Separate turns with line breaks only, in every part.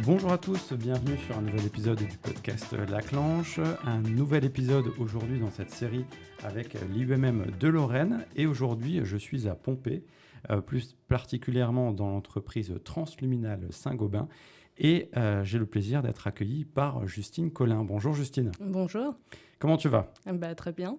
Bonjour à tous, bienvenue sur un nouvel épisode du podcast La Clanche. Un nouvel épisode aujourd'hui dans cette série avec l'IUMM de Lorraine. Et aujourd'hui, je suis à Pompée, plus particulièrement dans l'entreprise Transluminal Saint-Gobain. Et j'ai le plaisir d'être accueilli par Justine Collin. Bonjour Justine.
Bonjour.
Comment tu vas ?
Très bien.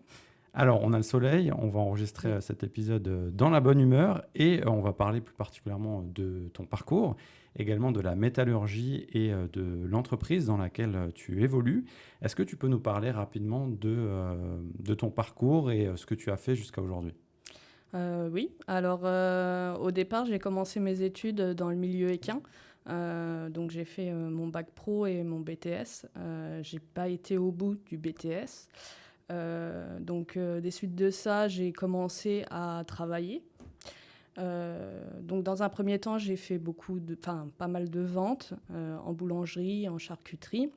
Alors, on a le soleil, on va enregistrer cet épisode dans la bonne humeur et on va parler plus particulièrement de ton parcours, également de la métallurgie et de l'entreprise dans laquelle tu évolues. Est-ce que tu peux nous parler rapidement de ton parcours et ce que tu as fait jusqu'à aujourd'hui ?
Oui, alors au départ, j'ai commencé mes études dans le milieu équin. Donc j'ai fait mon bac pro et mon BTS. J'ai pas été au bout du BTS. Des suites de ça, j'ai commencé à travailler. Donc dans un premier temps, j'ai fait pas mal de ventes en boulangerie, en charcuterie.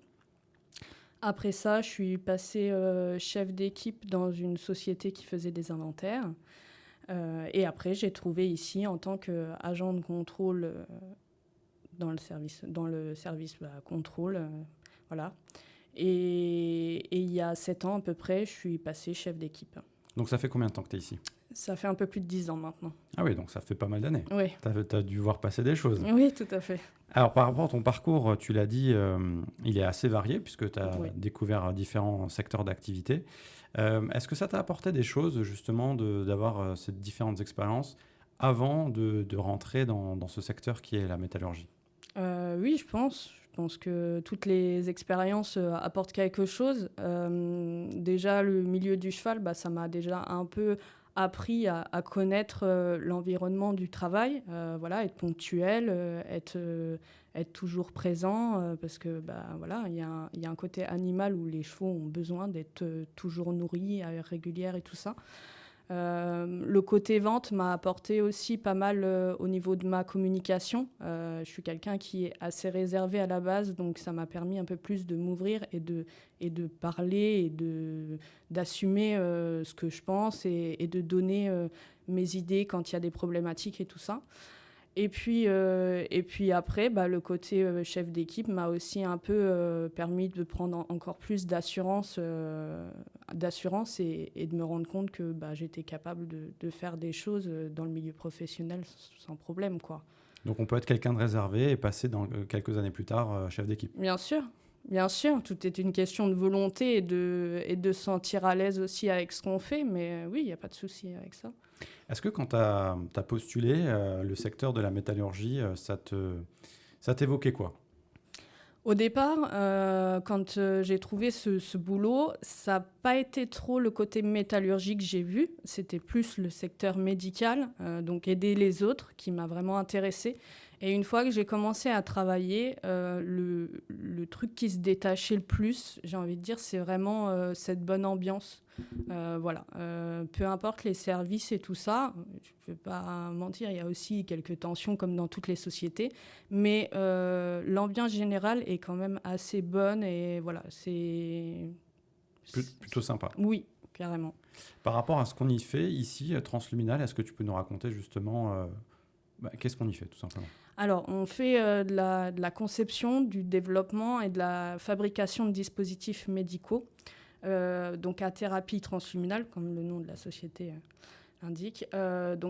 Après ça, je suis passée chef d'équipe dans une société qui faisait des inventaires. Et après, j'ai trouvé ici en tant qu'agent de contrôle dans le service contrôle. Voilà. Et il y a 7 ans à peu près, je suis passée chef d'équipe.
Donc ça fait combien de temps que tu es ici ?
Ça fait un peu plus de 10 ans maintenant.
Ah oui, donc ça fait pas mal d'années.
Oui.
Tu as dû voir passer des choses.
Oui, tout à fait.
Alors par rapport à ton parcours, tu l'as dit, il est assez varié puisque tu as découvert différents secteurs d'activité. Est-ce que ça t'a apporté des choses justement d'avoir ces différentes expériences avant de rentrer dans ce secteur qui est la métallurgie ?
Oui, je pense. Je pense que toutes les expériences apportent quelque chose. Déjà, le milieu du cheval, ça m'a déjà un peu appris à connaître l'environnement du travail. Être ponctuel, être toujours présent, parce que il y a un côté animal où les chevaux ont besoin d'être toujours nourris à heure régulière et tout ça. Le côté vente m'a apporté aussi pas mal au niveau de ma communication. Je suis quelqu'un qui est assez réservé à la base, donc ça m'a permis un peu plus de m'ouvrir et de parler et d'assumer ce que je pense et de donner mes idées quand il y a des problématiques et tout ça. Et puis après, le côté chef d'équipe m'a aussi un peu permis de prendre encore plus d'assurance et de me rendre compte que j'étais capable de faire des choses dans le milieu professionnel sans problème, quoi.
Donc on peut être quelqu'un de réservé et passer quelques années plus tard chef d'équipe.
Bien sûr. Tout est une question de volonté et de se sentir à l'aise aussi avec ce qu'on fait, mais oui, il n'y a pas de souci avec ça.
Est-ce que quand tu as postulé, le secteur de la métallurgie, ça t'évoquait quoi ?
Au départ, quand j'ai trouvé ce boulot, ça n'a pas été trop le côté métallurgique que j'ai vu. C'était plus le secteur médical, donc aider les autres, qui m'a vraiment intéressée. Et une fois que j'ai commencé à travailler, le truc qui se détachait le plus, j'ai envie de dire, c'est vraiment cette bonne ambiance. Peu importe les services et tout ça, je ne vais pas mentir, il y a aussi quelques tensions comme dans toutes les sociétés, mais l'ambiance générale est quand même assez bonne et voilà, c'est...
Plutôt sympa.
Oui, carrément.
Par rapport à ce qu'on y fait ici, Transluminal, est-ce que tu peux nous raconter justement qu'est-ce qu'on y fait tout simplement ?
Alors, on fait de la conception, du développement et de la fabrication de dispositifs médicaux. Donc à thérapie transluminale, comme le nom de la société l'indique.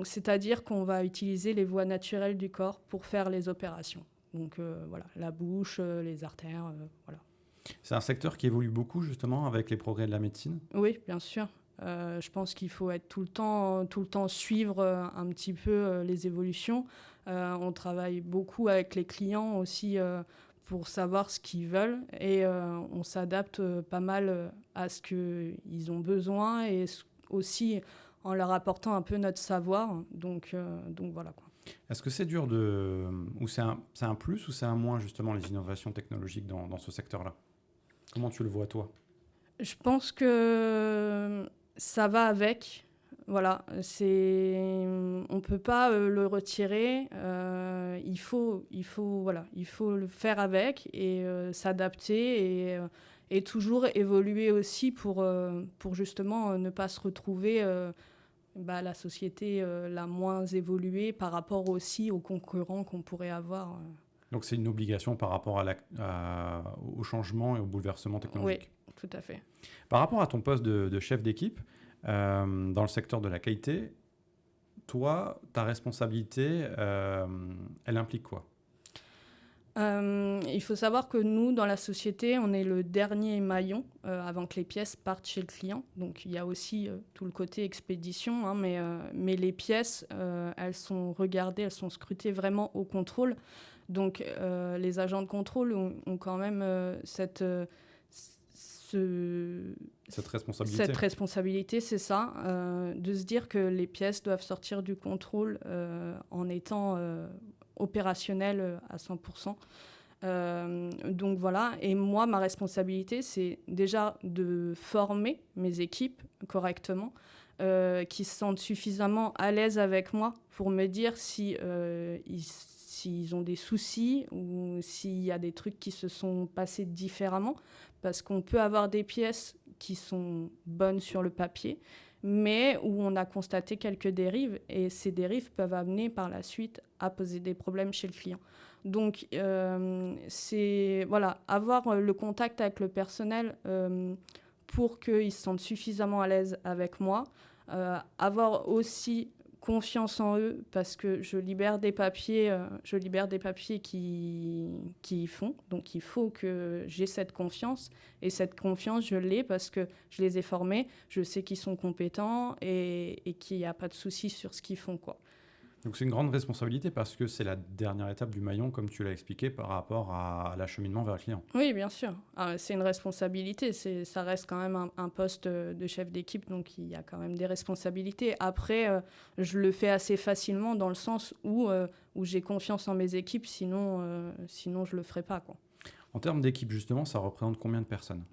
C'est-à-dire qu'on va utiliser les voies naturelles du corps pour faire les opérations. Donc la bouche, les artères, voilà.
C'est un secteur qui évolue beaucoup justement avec les progrès de la médecine ?
Oui, bien sûr. Je pense qu'il faut être tout le temps suivre un petit peu les évolutions. On travaille beaucoup avec les clients aussi pour savoir ce qu'ils veulent et on s'adapte pas mal à ce qu'ils ont besoin et aussi en leur apportant un peu notre savoir. Donc voilà, quoi.
Est-ce que c'est dur ou c'est un plus ou c'est un moins justement les innovations technologiques dans ce secteur-là ? Comment tu le vois toi ?
Je pense que ça va avec. Voilà, on peut pas le retirer. Il faut le faire avec et s'adapter et toujours évoluer aussi pour justement ne pas se retrouver la société la moins évoluée par rapport aussi aux concurrents qu'on pourrait avoir.
Donc c'est une obligation par rapport au changement et au bouleversement technologique.
Oui, tout à fait.
Par rapport à ton poste de chef d'équipe, dans le secteur de la qualité, toi, ta responsabilité, elle implique quoi?
Il faut savoir que nous, dans la société, on est le dernier maillon avant que les pièces partent chez le client. Donc il y a aussi tout le côté expédition, hein, mais les pièces, elles sont regardées, elles sont scrutées vraiment au contrôle. Donc les agents de contrôle ont quand même cette responsabilité, c'est ça, de se dire que les pièces doivent sortir du contrôle en étant opérationnelles à 100%. Donc voilà, et moi, ma responsabilité, c'est déjà de former mes équipes correctement, qui se sentent suffisamment à l'aise avec moi pour me dire s'ils ont des soucis ou s'il y a des trucs qui se sont passés différemment, parce qu'on peut avoir des pièces qui sont bonnes sur le papier, mais où on a constaté quelques dérives, et ces dérives peuvent amener par la suite à poser des problèmes chez le client. Donc, c'est voilà, avoir le contact avec le personnel pour qu'ils se sentent suffisamment à l'aise avec moi, avoir aussi confiance en eux, parce que je libère des papiers qui font. Donc, il faut que j'ai cette confiance. Et cette confiance, je l'ai parce que je les ai formés. Je sais qu'ils sont compétents et qu'il n'y a pas de souci sur ce qu'ils font, quoi.
Donc c'est une grande responsabilité parce que c'est la dernière étape du maillon, comme tu l'as expliqué, par rapport à l'acheminement vers le client.
Oui, bien sûr. C'est une responsabilité. Ça reste quand même un poste de chef d'équipe, donc il y a quand même des responsabilités. Après, je le fais assez facilement dans le sens où j'ai confiance en mes équipes, sinon je ne le ferais pas, quoi.
En termes d'équipe, justement, ça représente combien de personnes?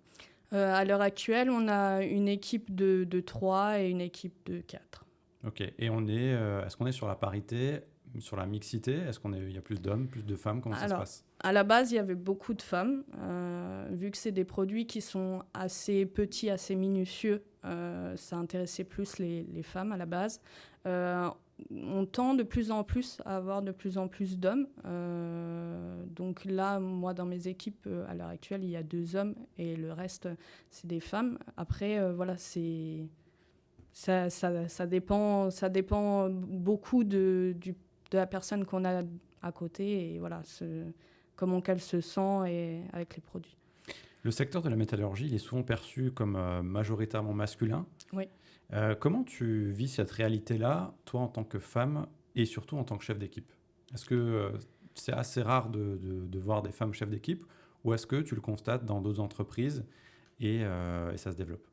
À l'heure actuelle, on a une équipe de 3 et une équipe de 4.
Ok. Et est-ce qu'on est sur la parité, sur la mixité? Il y a plus d'hommes, plus de femmes? Comment ça se passe?
À la base, il y avait beaucoup de femmes. Vu que c'est des produits qui sont assez petits, assez minutieux, ça intéressait plus les femmes à la base. On tend de plus en plus à avoir de plus en plus d'hommes. Donc là, moi, dans mes équipes, à l'heure actuelle, il y a 2 hommes et le reste, c'est des femmes. Après, voilà, ça dépend beaucoup de la personne qu'on a à côté et voilà, comment qu'elle se sent et avec les produits.
Le secteur de la métallurgie, il est souvent perçu comme majoritairement masculin.
Oui.
Comment tu vis cette réalité-là, toi en tant que femme et surtout en tant que chef d'équipe? Est-ce que c'est assez rare de voir des femmes chefs d'équipe ou est-ce que tu le constates dans d'autres entreprises et ça se développe?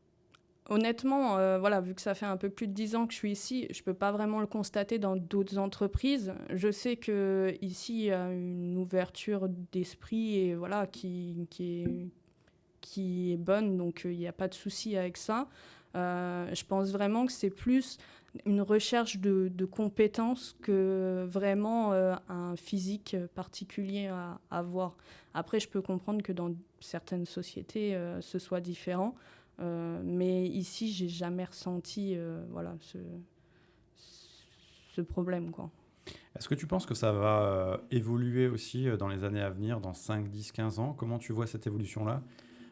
Honnêtement, voilà, vu que ça fait un peu plus de 10 ans que je suis ici, je ne peux pas vraiment le constater dans d'autres entreprises. Je sais qu'ici, il y a une ouverture d'esprit et, voilà, qui est bonne, donc il n'y a pas de souci avec ça. Je pense vraiment que c'est plus une recherche de compétences que vraiment un physique particulier à avoir. Après, je peux comprendre que dans certaines sociétés, ce soit différent. Mais ici, j'ai jamais ressenti voilà, ce problème, quoi.
Est-ce que tu penses que ça va évoluer aussi dans les années à venir, dans 5, 10, 15 ans? Comment tu vois cette évolution-là?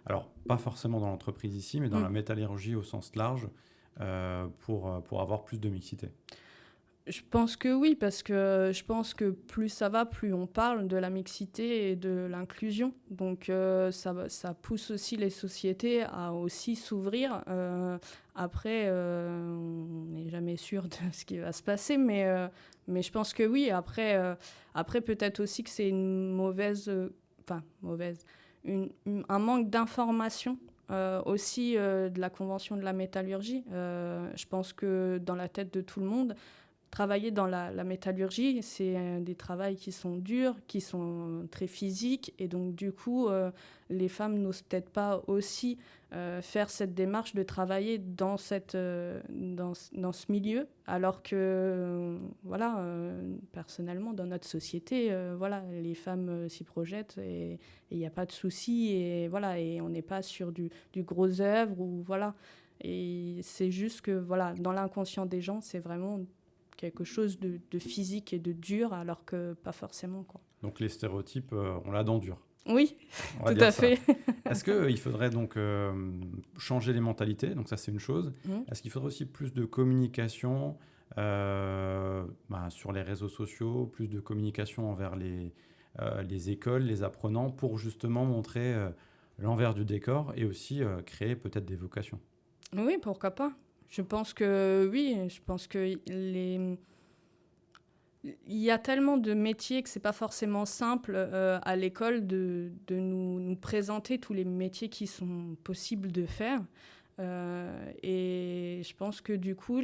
Alors, pas forcément dans l'entreprise ici, mais dans la métallurgie au sens large, pour avoir plus de mixité.
Je pense que oui, parce que je pense que plus ça va, plus on parle de la mixité et de l'inclusion. Donc ça pousse aussi les sociétés à aussi s'ouvrir. Après, on n'est jamais sûr de ce qui va se passer, mais je pense que oui. Après peut-être aussi que c'est une mauvaise, un manque d'information. Aussi de la Convention de la métallurgie. Je pense que dans la tête de tout le monde, travailler dans la métallurgie, c'est des travails qui sont durs, qui sont très physiques. Et donc, du coup, les femmes n'osent peut-être pas aussi faire cette démarche de travailler dans ce milieu. Alors que, voilà, personnellement, dans notre société, voilà, les femmes s'y projettent et il n'y a pas de souci. Et, voilà, et on n'est pas sur du gros œuvre. Ou, voilà. Et c'est juste que, voilà, dans l'inconscient des gens, c'est vraiment quelque chose de physique et de dur, alors que pas forcément, quoi.
Donc les stéréotypes, on l'a dent dure.
Oui,
On va
tout
dire
à
ça.
fait.
Est-ce qu'il faudrait donc changer les mentalités? Donc ça, c'est une chose.
Mhm.
Est-ce qu'il faudrait aussi plus de communication sur les réseaux sociaux, plus de communication envers les écoles, les apprenants, pour justement montrer l'envers du décor et aussi créer peut-être des vocations?
Oui, pourquoi pas. Je pense que oui, je pense que il y a tellement de métiers que c'est pas forcément simple à l'école de nous présenter tous les métiers qui sont possibles de faire. Et je pense que du coup,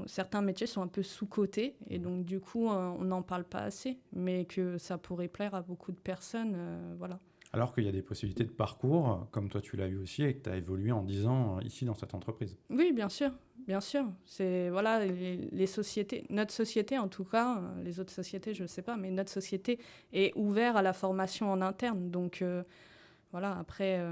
certains métiers sont un peu sous-cotés et donc du coup, on n'en parle pas assez, mais que ça pourrait plaire à beaucoup de personnes, voilà.
Alors qu'il y a des possibilités de parcours, comme toi tu l'as eu aussi, et que tu as évolué en 10 ans ici dans cette entreprise.
Oui, bien sûr, bien sûr. C'est voilà, les sociétés, notre société en tout cas, les autres sociétés, je ne sais pas, mais notre société est ouverte à la formation en interne. Donc voilà, après,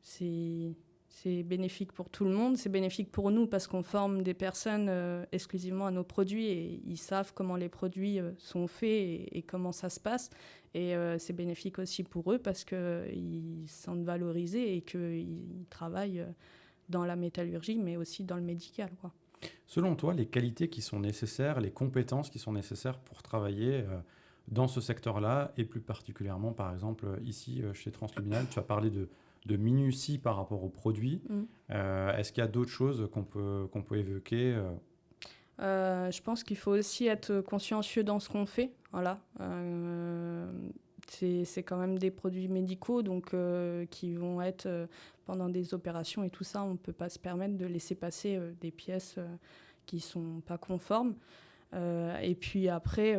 c'est c'est bénéfique pour tout le monde, c'est bénéfique pour nous parce qu'on forme des personnes exclusivement à nos produits et ils savent comment les produits sont faits et comment ça se passe. Et c'est bénéfique aussi pour eux parce qu'ils se sentent valorisés et qu'ils travaillent dans la métallurgie, mais aussi dans le médical, quoi.
Selon toi, les qualités qui sont nécessaires, les compétences qui sont nécessaires pour travailler dans ce secteur-là, et plus particulièrement, par exemple, ici chez Transluminal, tu as parlé de minutie par rapport aux produits. Est-ce qu'il y a d'autres choses qu'on peut évoquer
Je pense qu'il faut aussi être consciencieux dans ce qu'on fait. Voilà. C'est quand même des produits médicaux donc, qui vont être pendant des opérations et tout ça. On ne peut pas se permettre de laisser passer des pièces qui ne sont pas conformes. Et puis après,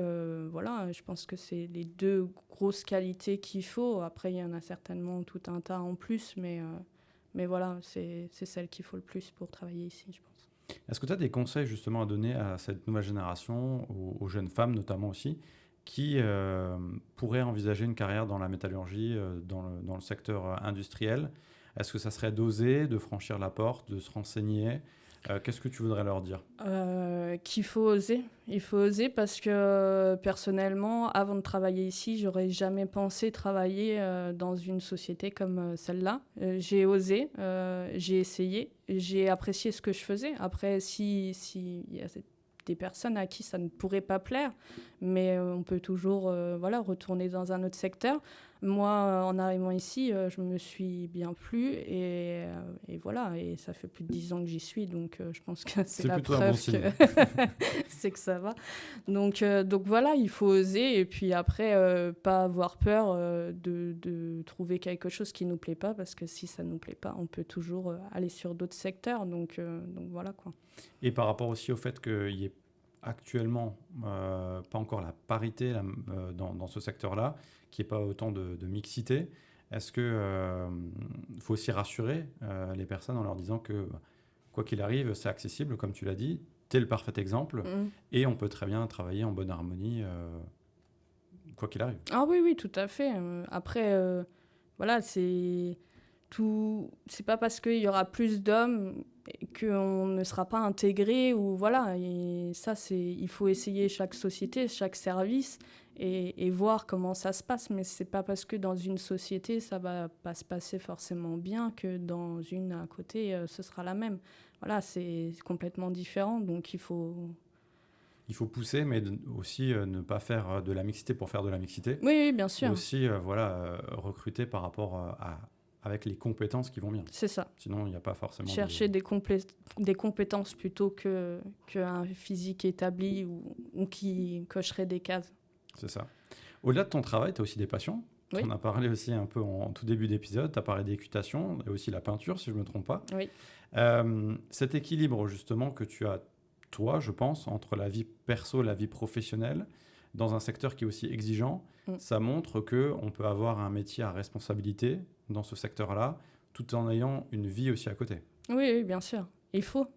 voilà, je pense que c'est les deux grosses qualités qu'il faut. Après, il y en a certainement tout un tas en plus, mais voilà, c'est celle qu'il faut le plus pour travailler ici, je pense.
Est-ce que tu as des conseils justement à donner à cette nouvelle génération, aux jeunes femmes notamment aussi, qui pourraient envisager une carrière dans la métallurgie, dans le secteur industriel? Est-ce que ça serait d'oser, de franchir la porte, de se renseigner? Qu'est-ce que tu voudrais leur dire?
Qu'il faut oser. Il faut oser parce que personnellement, avant de travailler ici, j'aurais jamais pensé travailler dans une société comme celle-là. J'ai osé, j'ai essayé, j'ai apprécié ce que je faisais. Après, si il y a des personnes à qui ça ne pourrait pas plaire, mais on peut toujours voilà, retourner dans un autre secteur. Moi, en arrivant ici, je me suis bien plu et voilà, et ça fait plus de 10 ans que j'y suis, donc je pense que c'est la
plutôt un bon
preuve
signe.
que c'est que ça va. Donc voilà, il faut oser et puis après, pas avoir peur de trouver quelque chose qui nous plaît pas, parce que si ça nous plaît pas, on peut toujours aller sur d'autres secteurs, donc voilà quoi.
Et par rapport aussi au fait qu'il y ait actuellement pas encore la parité dans ce secteur-là, qu'il n'y ait pas autant de mixité, est-ce que faut aussi rassurer les personnes en leur disant que quoi qu'il arrive, c'est accessible, comme tu l'as dit, tu es le parfait exemple, et on peut très bien travailler en bonne harmonie, quoi qu'il arrive.
Ah oui, oui, tout à fait. Après, voilà, c'est pas parce qu'il y aura plus d'hommes qu'on ne sera pas intégré ou voilà. Et ça, il faut essayer chaque société, chaque service et voir comment ça se passe. Mais c'est pas parce que dans une société, ça va pas se passer forcément bien que dans une à côté, ce sera la même. Voilà, c'est complètement différent. Donc il faut
pousser, mais aussi ne pas faire de la mixité pour faire de la mixité.
Oui, oui, bien sûr.
Aussi, recruter par rapport avec les compétences qui vont bien.
C'est ça.
Sinon, il n'y a pas forcément...
Chercher des compétences plutôt qu'un physique établi ou qui cocherait des cases.
C'est ça. Au-delà de ton travail, tu as aussi des passions.
Oui.
On a parlé aussi un peu en tout début d'épisode, tu as parlé d'équitation et aussi la peinture, si je ne me trompe pas.
Oui.
Cet équilibre, justement, que tu as, toi, je pense, entre la vie perso et la vie professionnelle, dans un secteur qui est aussi exigeant, ça montre qu'on peut avoir un métier à responsabilité dans ce secteur-là, tout en ayant une vie aussi à côté.
Oui, oui, bien sûr. Il faut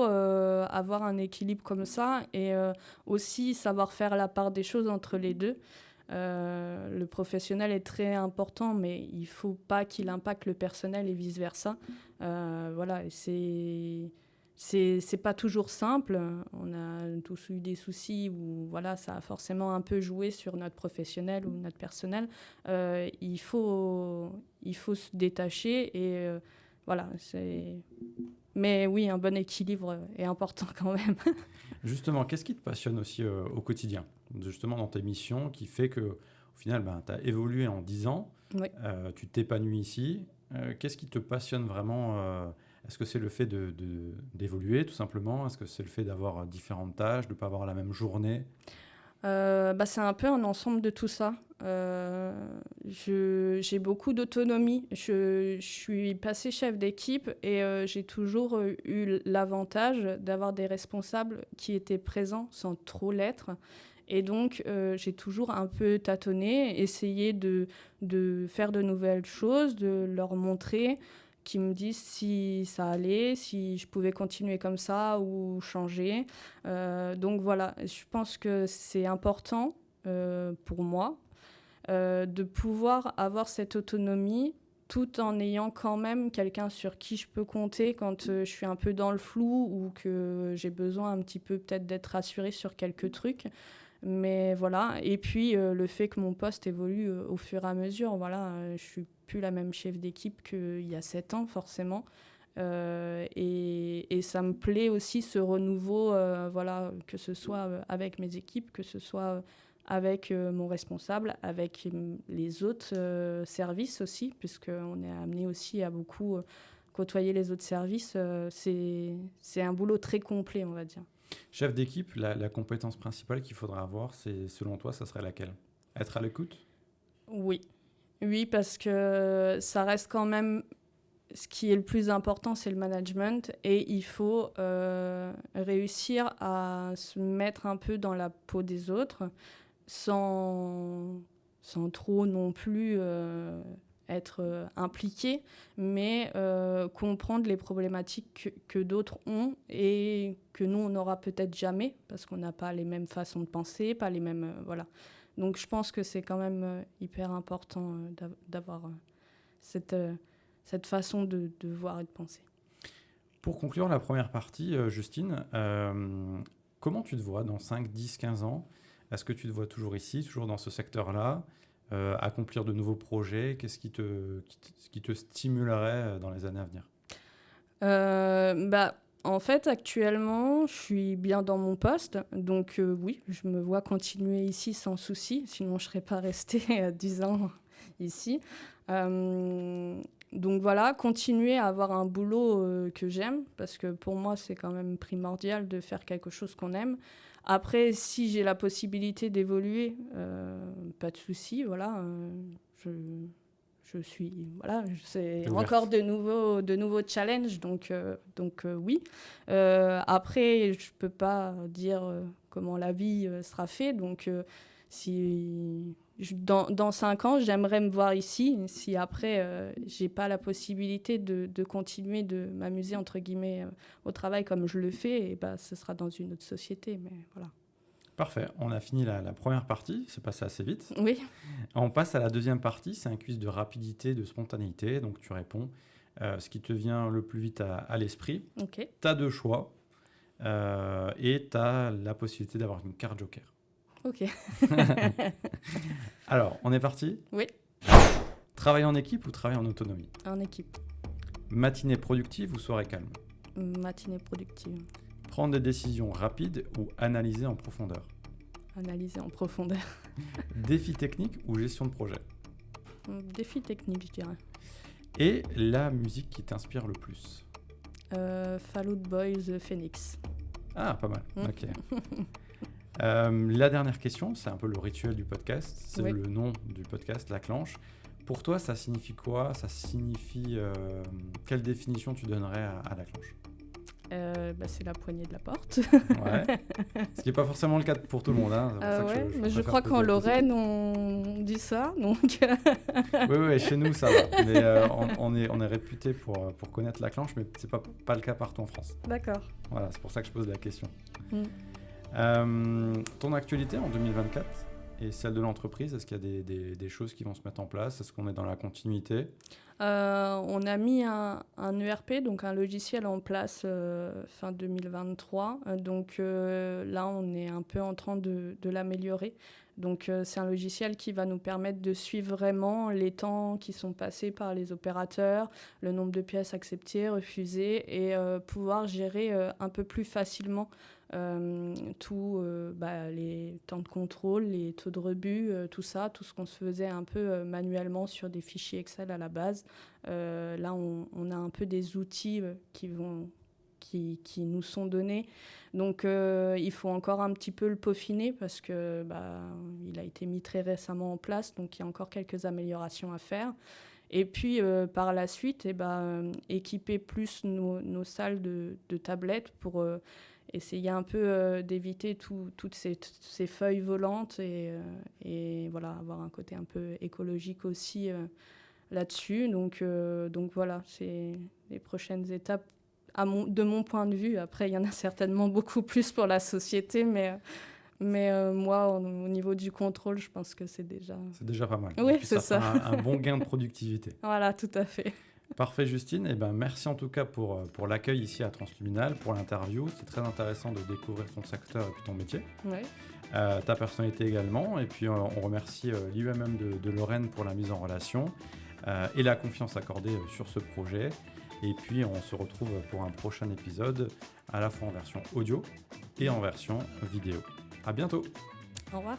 avoir un équilibre comme ça et aussi savoir faire la part des choses entre les deux. Le professionnel est très important, mais il ne faut pas qu'il impacte le personnel et vice-versa. Voilà, c'est c'est pas toujours simple. On a tous eu des soucis où voilà, ça a forcément un peu joué sur notre professionnel ou notre personnel. Il faut se détacher et voilà. Mais oui, un bon équilibre est important quand même.
Justement, qu'est-ce qui te passionne aussi au quotidien, justement dans tes missions, qui fait que au final, tu as évolué en 10 ans,
Oui.
Tu t'épanouis ici. Qu'est-ce qui te passionne vraiment Est-ce que c'est le fait d'évoluer tout simplement? Est-ce que c'est le fait d'avoir différentes tâches, de ne pas avoir la même journée?
C'est un peu un ensemble de tout ça. J'ai beaucoup d'autonomie. Je suis passée chef d'équipe et j'ai toujours eu l'avantage d'avoir des responsables qui étaient présents sans trop l'être. Et donc, j'ai toujours un peu tâtonné, essayé de faire de nouvelles choses, de leur montrer, qui me disent si ça allait, si je pouvais continuer comme ça ou changer. Donc voilà, je pense que c'est important pour moi de pouvoir avoir cette autonomie tout en ayant quand même quelqu'un sur qui je peux compter quand je suis un peu dans le flou ou que j'ai besoin un petit peu peut-être d'être rassurée sur quelques trucs. Mais voilà, et puis le fait que mon poste évolue au fur et à mesure, voilà, je suis plus la même chef d'équipe qu'il y a 7 ans forcément. Et ça me plaît aussi ce renouveau, voilà, que ce soit avec mes équipes, que ce soit avec mon responsable, avec les autres services aussi, puisqu'on est amené aussi à beaucoup côtoyer les autres services. C'est un boulot très complet, on va dire.
Chef d'équipe, la compétence principale qu'il faudra avoir, c'est, selon toi, ça serait laquelle? Être à l'écoute?
Oui. Oui, parce que ça reste quand même... Ce qui est le plus important, c'est le management. Et il faut réussir à se mettre un peu dans la peau des autres sans trop non plus être impliqué, mais comprendre les problématiques que d'autres ont et que nous, on n'aura peut-être jamais, parce qu'on n'a pas les mêmes façons de penser, pas les mêmes... voilà. Donc je pense que c'est quand même hyper important d'avoir cette façon de voir et de penser.
Pour conclure la première partie, Justine, comment tu te vois dans 5, 10, 15 ans? Est-ce que tu te vois toujours ici, toujours dans ce secteur-là, accomplir de nouveaux projets? Qu'est-ce qui te stimulerait dans les années à venir?
En fait, actuellement, je suis bien dans mon poste. Donc oui, je me vois continuer ici sans souci. Sinon, je ne serais pas restée 10 ans ici. Donc voilà, continuer à avoir un boulot que j'aime, parce que pour moi, c'est quand même primordial de faire quelque chose qu'on aime. Après, si j'ai la possibilité d'évoluer, pas de souci, voilà. Je suis, voilà, c'est encore de nouveaux challenges, donc oui. Après, je peux pas dire comment la vie sera faite, donc dans 5 ans, j'aimerais me voir ici. Si après, j'ai pas la possibilité de continuer de m'amuser, entre guillemets, au travail comme je le fais, et ce sera dans une autre société, mais voilà.
Parfait, on a fini la première partie, c'est passé assez vite.
Oui.
On passe à la deuxième partie, c'est un quiz de rapidité, de spontanéité, donc tu réponds ce qui te vient le plus vite à l'esprit.
Ok.
Tu as 2 choix et tu as la possibilité d'avoir une carte joker.
Ok.
Alors, on est parti?
Oui.
Travailler en équipe ou travailler en autonomie?
En équipe.
Matinée productive ou soirée calme?
Matinée productive.
Prendre des décisions rapides ou analyser en profondeur?
Analyser en profondeur.
Défi technique ou gestion de projet?
Défi technique, je dirais.
Et la musique qui t'inspire le plus?
Fall Out Boy, The Phoenix.
Ah, pas mal. Ok. La dernière question, c'est un peu le rituel du podcast. C'est le nom du podcast, La Clanche. Pour toi, ça signifie quoi? Ça signifie... quelle définition tu donnerais à La Clanche?
C'est la poignée de la porte.
Ouais. Ce qui n'est pas forcément le cas pour tout le monde. Hein.
Mais je crois qu'en Lorraine, on dit ça. Donc...
oui, chez nous, ça va. Mais on est réputé pour connaître La Clanche, mais ce n'est pas le cas partout en France.
D'accord.
Voilà, c'est pour ça que je pose la question. Ton actualité en 2024, Et celle de l'entreprise, est-ce qu'il y a des choses qui vont se mettre en place? Est-ce qu'on est dans la continuité?
On a mis un ERP, donc un logiciel en place fin 2023. Là, on est un peu en train de l'améliorer. Donc c'est un logiciel qui va nous permettre de suivre vraiment les temps qui sont passés par les opérateurs, le nombre de pièces acceptées, refusées, et pouvoir gérer un peu plus facilement les temps de contrôle, les taux de rebut, tout ça, tout ce qu'on se faisait un peu manuellement sur des fichiers Excel à la base. Là, on a un peu des outils qui nous sont donnés. Donc, il faut encore un petit peu le peaufiner parce que il a été mis très récemment en place, donc il y a encore quelques améliorations à faire. Et puis, par la suite, équiper plus nos salles de tablettes pour essayer un peu d'éviter toutes ces feuilles volantes et voilà, avoir un côté un peu écologique aussi là-dessus. Donc voilà, c'est les prochaines étapes de mon point de vue. Après, il y en a certainement beaucoup plus pour la société, mais moi, au niveau du contrôle, je pense que c'est déjà...
C'est déjà pas mal.
Oui, c'est ça.
Un bon gain de productivité.
Voilà, tout à fait.
Parfait, Justine. Merci en tout cas pour l'accueil ici à Transluminal, pour l'interview. C'est très intéressant de découvrir ton secteur et puis ton métier.
Ouais.
Ta personnalité également. Et puis, on remercie l'IUMM de Lorraine pour la mise en relation et la confiance accordée sur ce projet. Et puis, on se retrouve pour un prochain épisode, à la fois en version audio et en version vidéo. À bientôt.
Au revoir.